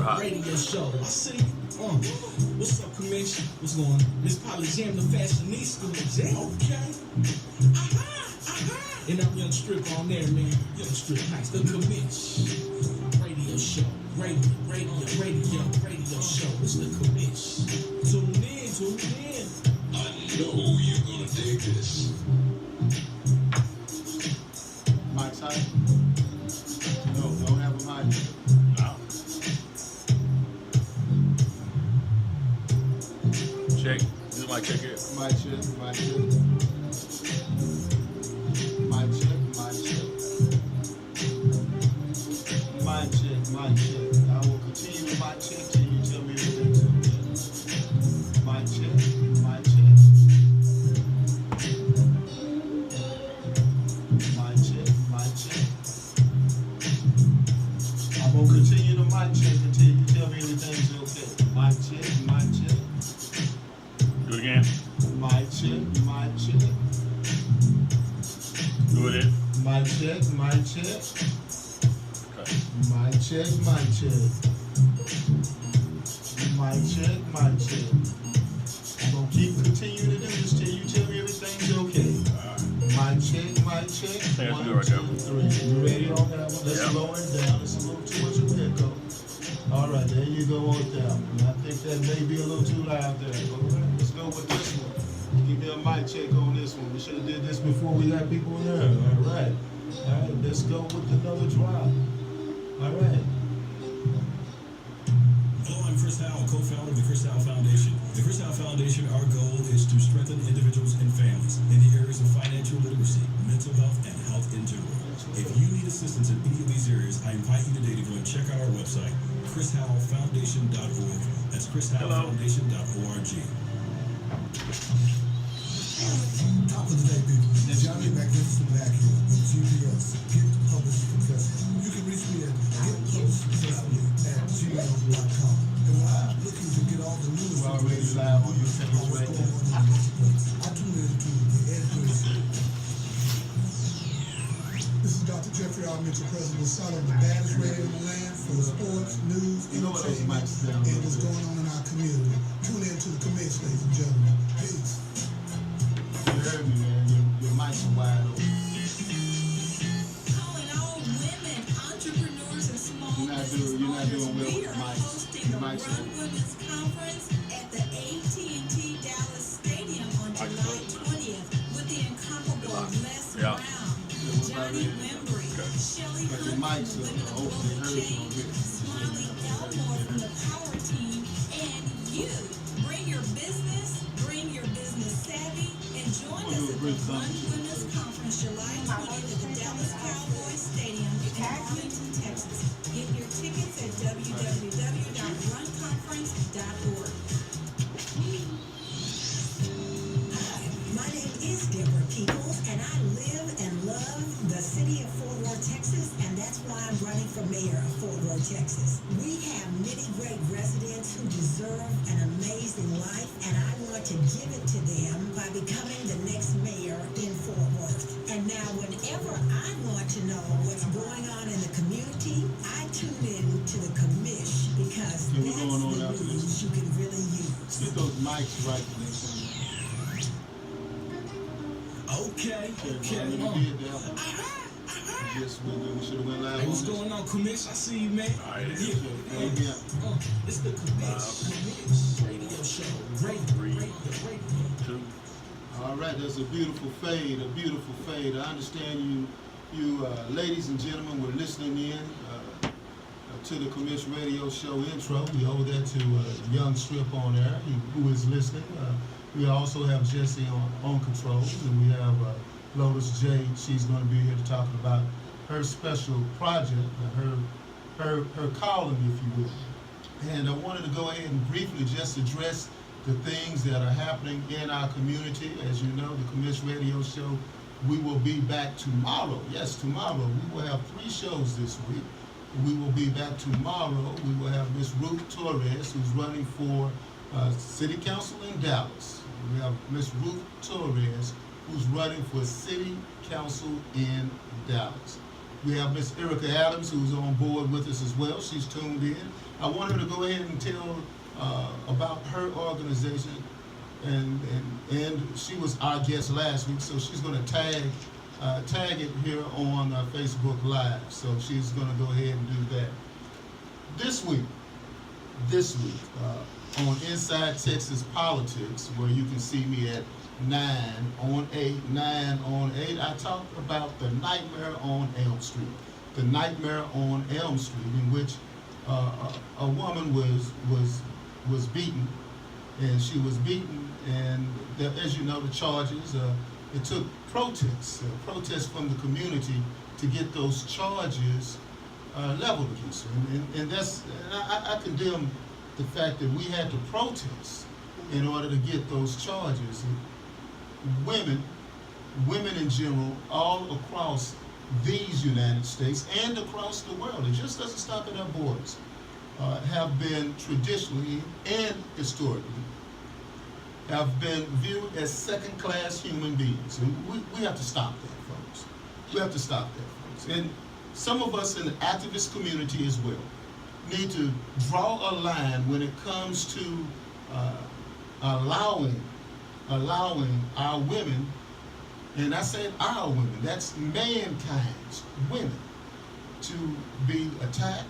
radio show. I see you. What's up, Commission? What's going on? Miss Polly Jam, the fashionista. Okay. And I'm Young Strip on there, man. Young Strip Nice. The Commission. Radio show. Radio show. It's the Commission. Tune in. I know you're gonna dig this. Mike's high? No, don't have him high. No. Check. This is my check here. Mic check. Mic check. Mic check. I will continue to mic check till you tell me everything's okay. Mic check. Mic check. I will continue to mic check until you tell me everything's okay. Mic check. Do it again. Mic check. Do it in. Mic check. Okay. Mic check. I'm gonna continue to do this till you tell me everything's okay. Mic check. I think I can 1, do it right 2, there. 3. You ready on that one? Let's Yeah. slow it down. It's a little too much of an echo. All right, there you go on down. And I think that may be a little too loud there. All right, let's go with this one. Give me a mic check on this one. We should have did this before we got people in there. All right, let's go with another drop. All right. Hello, I'm Chris Howell, co-founder of the Chris Howell Foundation. The Chris Howell Foundation, our goal is to strengthen individuals and families in the areas of financial literacy, mental health, and health in general. If you need assistance in any of these areas, I invite you today to go and check out our website, chrishowellfoundation.org. That's chrishowellfoundation.org. Top of the day, people. Johnny Magnificent back here with GPS, Get Published Successfully. You can reach me at getpublishedsuccessfully@gmail.com. And when I'm looking to get all the news, We're already live on your page right I there. tune into the editorial. This is Dr. Jeffrey R. Mitchell, President, son of the baddest radio in the land for sports, news, You know what those entertainment, mics sound and like? what's going on in our community. Tune in to the commission, ladies and gentlemen. Peace. You heard me, man. Your mics are wide open. Calling all women, entrepreneurs, and small You're not business doing well owners. with We the are mics. hosting Your the mics Run are- Women's Conference at the AT&T Dallas Stadium on July 20th with the incomparable Les Yeah. Brown, we're Johnny about ready. Wembry, Shelly But your Hunt mics from the are Women of hopefully Global heard you on Change, here. Smiley Elmore from the Power Team, and you. Bring your business, bring your business savvy, and join us at the Run Women's Conference July 20th at the Dallas Cowboys Stadium in Arlington, Texas. Get your tickets at www.runconference.org. Hi, my name is Deborah Peoples, and I live and love the city of Fort Worth, Texas, and that's why I'm running for mayor of Fort Worth, Texas. We have many great residents who deserve an amazing life, and I want to give it to them by becoming the next mayor in Fort Worth. And now, whenever I want to know what's going on in the community, I tune in to the commish because Okay, we're that's going on the after this. news you can really use. Get those mics right the next time. Okay. We did that one. We should have went live Hey, on what's this. going on, Commish? I see you, man. All right. Yeah. It's the Commish radio show. Radio. 2. All right, that's a beautiful fade, I understand you ladies and gentlemen were listening in to the Commission Radio Show intro. We owe that to Young Strip on air, who is listening. We also have Jesse on controls, and we have Lotus Jade. She's going to be here to talk about her special project, her column, if you will. And I wanted to go ahead and briefly just address the things that are happening in our community. As you know, the Commission Radio Show, we will be back tomorrow. Yes, tomorrow. We will have 3 shows this week. We will be back tomorrow. We will have Miss Ruth Torres, who's running for City Council in Dallas. We have Miss Ruth Torres, who's running for City Council in Dallas. We have Miss Erica Adams, who's on board with us as well. She's tuned in. I want her to go ahead and tell about her organization, and she was our guest last week, so she's going to tag it here on Facebook Live. So she's going to go ahead and do that. This week, on Inside Texas Politics, where you can see me at 9 on 8, I talked about the Nightmare on Elm Street. The Nightmare on Elm Street, in which a woman was beaten, and she was beaten, and as you know, the charges, it took protests from the community to get those charges leveled against her. And I condemn the fact that we had to protest in order to get those charges. Women in general, all across these United States and across the world, it just doesn't stop at our borders, have been traditionally and historically have been viewed as second-class human beings. And we have to stop that, folks. We have to stop that, folks. And some of us in the activist community as well need to draw a line when it comes to allowing our women, and I said our women, that's mankind's women, to be attacked,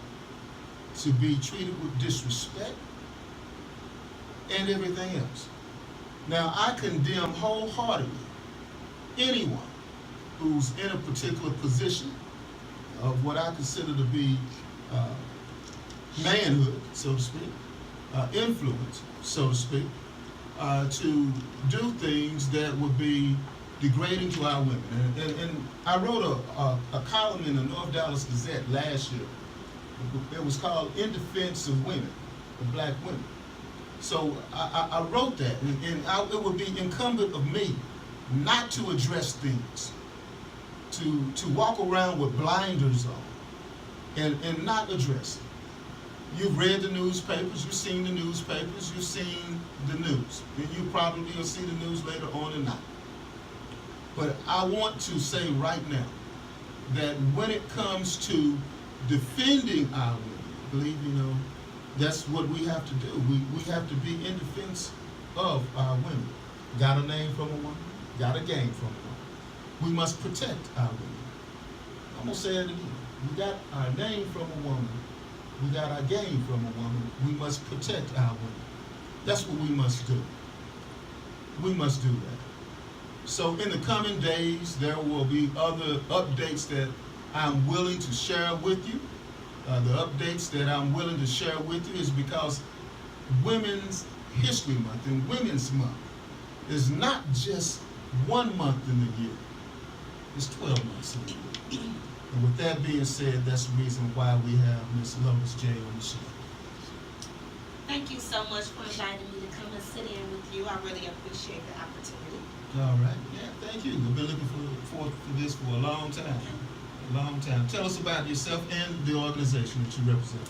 to be treated with disrespect, and everything else. Now, I condemn wholeheartedly anyone who's in a particular position of what I consider to be manhood, so to speak, influence, so to speak, to do things that would be degrading to our women. And I wrote a column in the North Dallas Gazette last year. It was called In Defense of Women, of Black women. So I wrote that, and it would be incumbent of me not to address things, to walk around with blinders on and not address it. You've read the newspapers, you've seen the newspapers, you've seen the news, and you probably will see the news later on tonight. But I want to say right now that when it comes to defending our women, that's what we have to do. We have to be in defense of our women. Got a name from a woman, got a game from a woman. We must protect our women. I'm going to say it again. We got our name from a woman. We got our game from a woman. We must protect our women. That's what we must do. We must do that. So in the coming days, there will be other updates that I'm willing to share with you. The updates that I'm willing to share with you is because Women's History Month and Women's Month is not just 1 month in the year. It's 12 months in the year. And with that being said, that's the reason why we have Ms. Lois J. on the show. Thank you so much for inviting me to come and sit in with you. I really appreciate the opportunity. All right. Yeah, thank you. We've been looking forward for this for a long time. A long time. Tell us about yourself and the organization that you represent.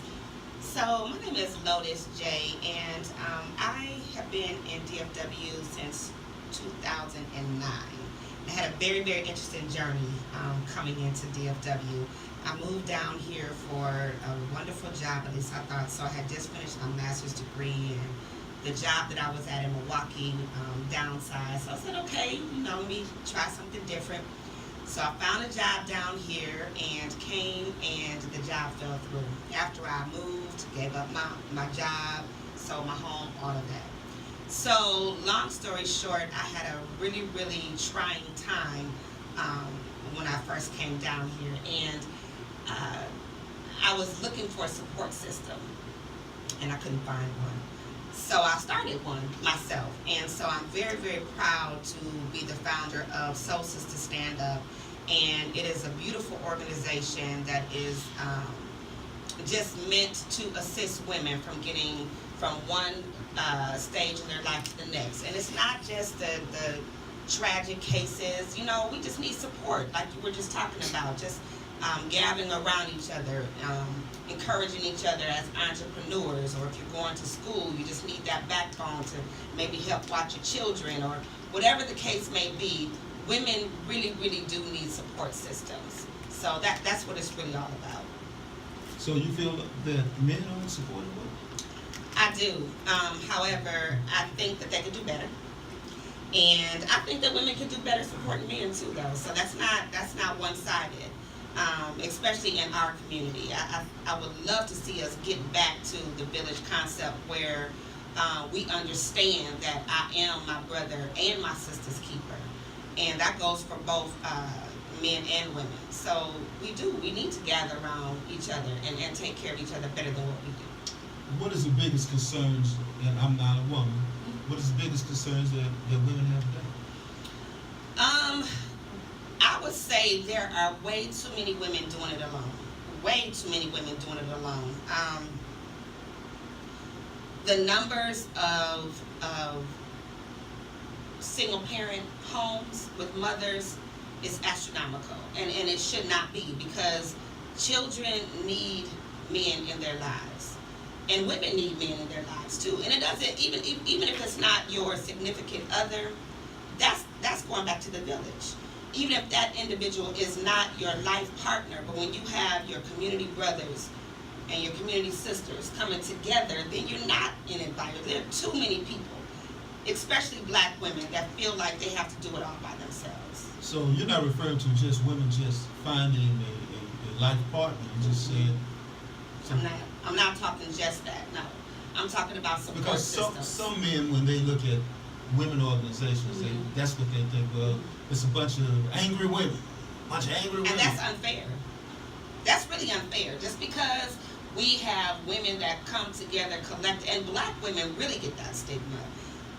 So, my name is Lotus J, and I have been in DFW since 2009. I had a very, very interesting journey coming into DFW. I moved down here for a wonderful job, at least I thought so. I had just finished my master's degree, and the job that I was at in Milwaukee downsized. So I said, okay, let me try something different. So I found a job down here and came, and the job fell through. After I moved, gave up my job, sold my home, all of that. So, long story short, I had a really, really trying time when I first came down here, and I was looking for a support system, and I couldn't find one. So I started one myself, and so I'm very, very proud to be the founder of Soul Sister Stand Up, and it is a beautiful organization that is just meant to assist women from getting from one stage in their life to the next. And it's not just the tragic cases, we just need support, like you were just talking about, just gathering around each other, encouraging each other as entrepreneurs, or if you're going to school, you just need that backbone to maybe help watch your children, or whatever the case may be. Women really, really do need support systems. So that's what it's really all about. So you feel that men aren't supportive of it? I do. However, I think that they could do better. And I think that women can do better supporting men too, though. So that's not one-sided, especially in our community. I would love to see us get back to the village concept where we understand that I am my brother and my sister's keeper, and that goes for both men and women. So we need to gather around each other and take care of each other better than what we do. What is the biggest concerns, and I'm not a woman, what is the biggest concerns that women have today? I would say there are way too many women doing it alone. Way too many women doing it alone. The numbers of single parent homes with mothers is astronomical, and it should not be, because children need men in their lives, and women need men in their lives too. And it doesn't, even if it's not your significant other, that's going back to the village. Even if that individual is not your life partner, but when you have your community brothers and your community sisters coming together, then you're not in it by yourself. There are too many people, especially black women, that feel like they have to do it all by themselves. So you're not referring to just women just finding a life partner. You just said. I'm not talking just that. No, I'm talking about support because systems. some men, when they look at women organizations, that's what they think. Well, it's a bunch of angry women, And that's unfair. That's really unfair. Just because we have women that come together, collect, and black women really get that stigma.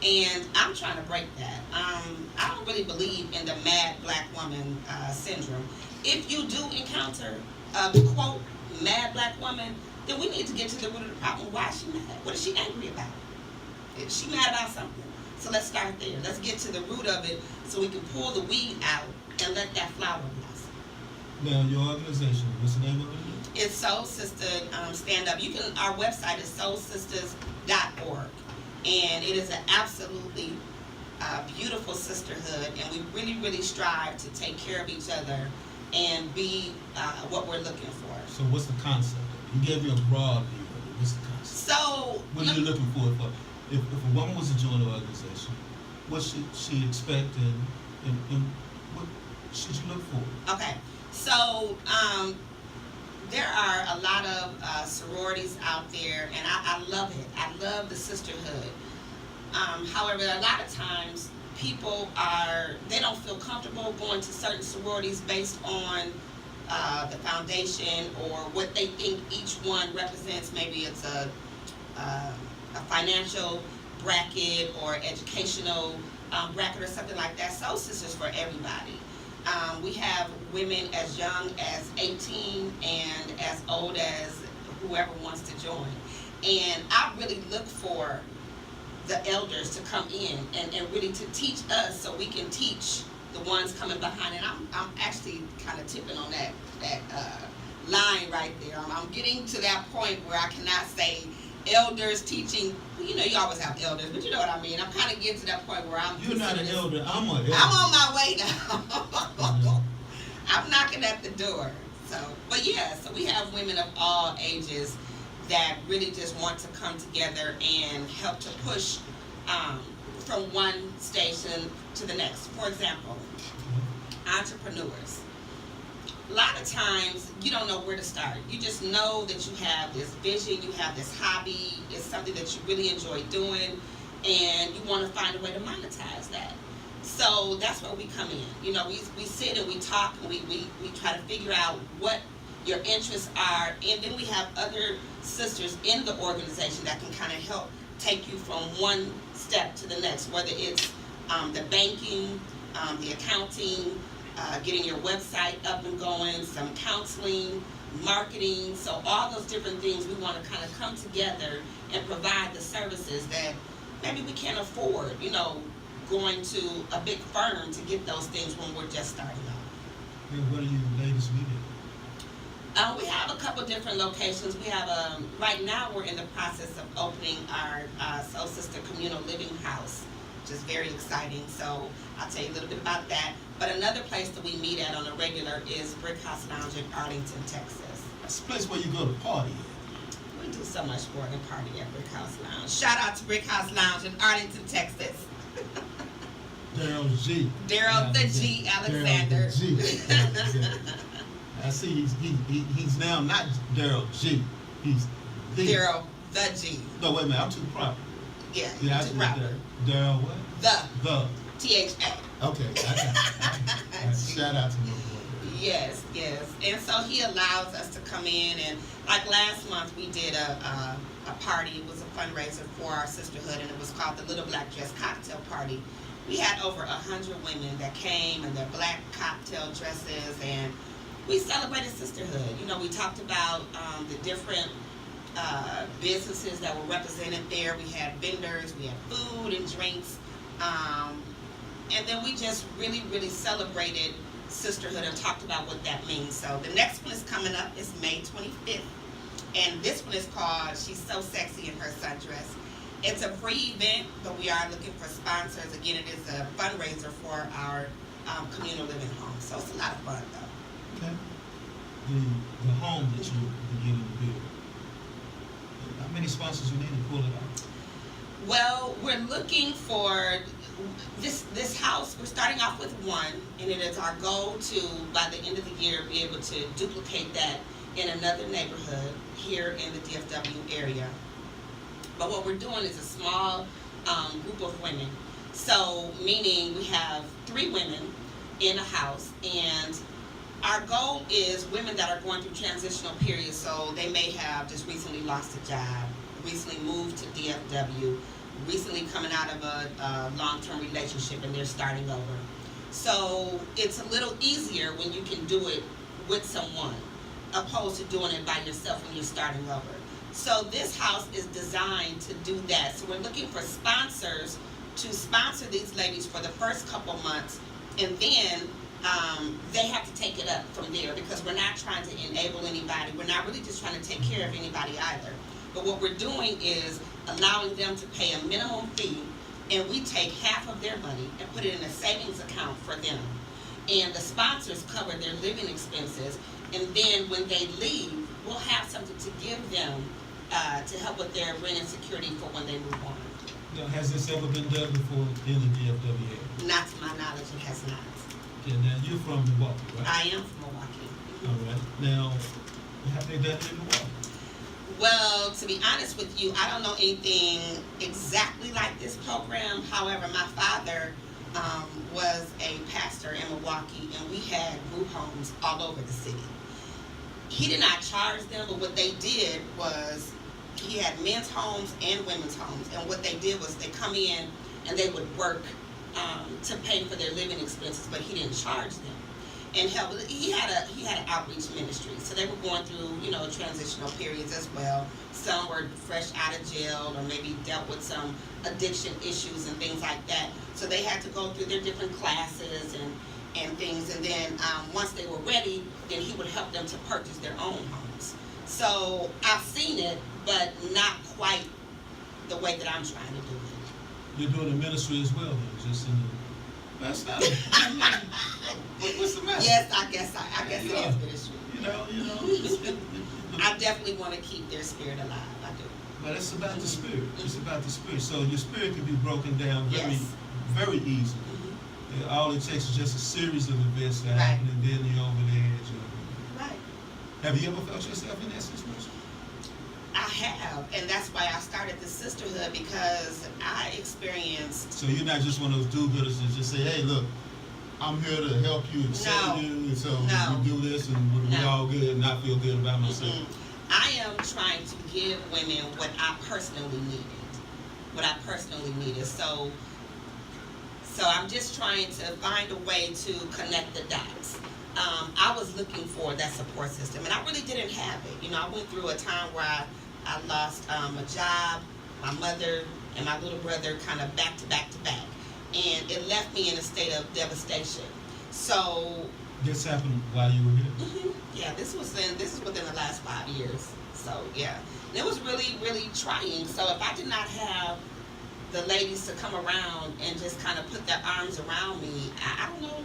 And I'm trying to break that. I don't really believe in the mad black woman syndrome. If you do encounter quote mad black woman, then we need to get to the root of the problem. Why is she mad? What is she angry about? Is she mad about something? So let's start there. Let's get to the root of it so we can pull the weed out and let that flower blossom. Now, your organization, what's the name of it? It's Soul Sister Stand Up. Our website is soulsisters.org, and it is an absolutely beautiful sisterhood, and we really, really strive to take care of each other and be what we're looking for. So what's the concept of it? You gave me a broad view of it. What's the concept? So what are you looking for? If a woman was to join the organization, what should she expect and what should you look for? Okay, so there are a lot of sororities out there, and I love it. I love the sisterhood. However, a lot of times people they don't feel comfortable going to certain sororities based on the foundation or what they think each one represents. Maybe it's a financial bracket or educational bracket or something like that. Soul Sisters for everybody. We have women as young as 18 and as old as whoever wants to join. And I really look for the elders to come in and really to teach us so we can teach the ones coming behind. And I'm actually kind of tipping on that line right there. I'm getting to that point where I cannot say elders teaching. You know, you always have elders, but you know what I mean. I'm kind of getting to that point where You're not an elder. I'm an elder. I'm on my way now. I'm knocking at the door. But yeah, so we have women of all ages that really just want to come together and help to push from one station to the next. For example, entrepreneurs. A lot of times you don't know where to start. You just know that you have this vision, you have this hobby, it's something that you really enjoy doing, and you want to find a way to monetize that. So that's where we come in. You know, we sit and we talk and we try to figure out what your interests are, and then we have other sisters in the organization that can kind of help take you from one step to the next, whether it's the banking, the accounting, getting your website up and going, some counseling, marketing. So all those different things, we want to kind of come together and provide the services that maybe we can't afford, you know, going to a big firm to get those things when we're just starting off. And what are you ladies meeting? We have a couple different locations. We have right now we're in the process of opening our Soul Sister Communal Living House, which is very exciting. So I'll tell you a little bit about that. But another place that we meet at on a regular is Brick House Lounge in Arlington, Texas. That's the place where you go to party. We do so much more than party at Brick House Lounge. Shout out to Brick House Lounge in Arlington, Texas. Daryl G. Daryl the G. Alexander. Daryl the G. Alexander. I see he's now not Daryl G. He's the Daryl the G. No, wait a minute. I'm too proper. Yeah, Yeah, I too should proper. Daryl what? The. THA. Okay, I got it. Shout out to my boy. Yes, yes. And so he allows us to come in, and like last month we did a party. It was a fundraiser for our sisterhood, and it was called the Little Black Dress Cocktail Party. We had over 100 women that came in their black cocktail dresses, and we celebrated sisterhood. You know, we talked about the different businesses that were represented there. We had vendors, we had food and drinks, and then we just really, really celebrated sisterhood and talked about what that means. So the next one is coming up. It's May 25th, and this one is called She's So Sexy in Her Sundress. It's a free event, but we are looking for sponsors. Again, it is a fundraiser for our communal living home. So it's a lot of fun, though. Okay. The home that you're beginning to build. How many sponsors you need to pull it out? Well, we're looking for this house. We're starting off with one, and it is our goal to, by the end of the year, be able to duplicate that in another neighborhood here in the DFW area. But what we're doing is a small group of women. So, meaning we have 3 women in a house, and our goal is women that are going through transitional periods. So they may have just recently lost a job, recently moved to DFW, recently coming out of a long-term relationship, and they're starting over. So it's a little easier when you can do it with someone, opposed to doing it by yourself when you're starting over. So this house is designed to do that. So we're looking for sponsors to sponsor these ladies for the first couple months, and then they have to take it up from there, because we're not trying to enable anybody. We're not really just trying to take care of anybody either. But what we're doing is allowing them to pay a minimum fee, and we take half of their money and put it in a savings account for them. And the sponsors cover their living expenses, and then when they leave, we'll have something to give them to help with their rent and security for when they move on. Now, has this ever been done before in the DFW area? Not to my knowledge, it has not. Yeah, now you're from Milwaukee, right? I am from Milwaukee. All right. Now, have they done it in Milwaukee? Well, to be honest with you, I don't know anything exactly like this program. However, my father was a pastor in Milwaukee, and we had group homes all over the city. He did not charge them, but what they did was he had men's homes and women's homes, and what they did was they come in and they would work to pay for their living expenses, but he didn't charge them. And help. He had an outreach ministry, so they were going through, you know, transitional periods as well. Some were fresh out of jail, or maybe dealt with some addiction issues and things like that. So they had to go through their different classes and things. And then once they were ready, then he would help them to purchase their own homes. So I've seen it, but not quite the way that I'm trying to do it. You're doing the ministry as well, then, just in the. That's not. What's the matter? Yes, I guess it is ministry. You know. I definitely want to keep their spirit alive. I do. But it's about the spirit. It's about the spirit. So your spirit can be broken down very, Yes. very easily. And all it takes is just a series of events that Right. happen, and then you're over the edge. Right. Have you ever felt yourself in that situation? I have, and that's why I started the sisterhood, because I experienced. So you're not just one of those do-gooders that just say, "Hey, look, I'm here to help you and No. save you, and so No. we do this, and we No. all good, and I feel good about myself." I am trying to give women what I personally needed. So I'm just trying to find a way to connect the dots. I was looking for that support system, and I really didn't have it. You know, I went through a time where I lost a job, my mother and my little brother kind of back to back to back, and it left me in a state of devastation. So This happened while you were here. yeah, this is within the last 5 years. So yeah, and it was really, really trying. So if I did not have the ladies to come around and just kind of put their arms around me, I don't know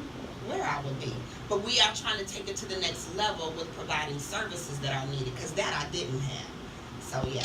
where I would be. But we are trying to take it to the next level with providing services that are needed, because that I didn't have. So yeah.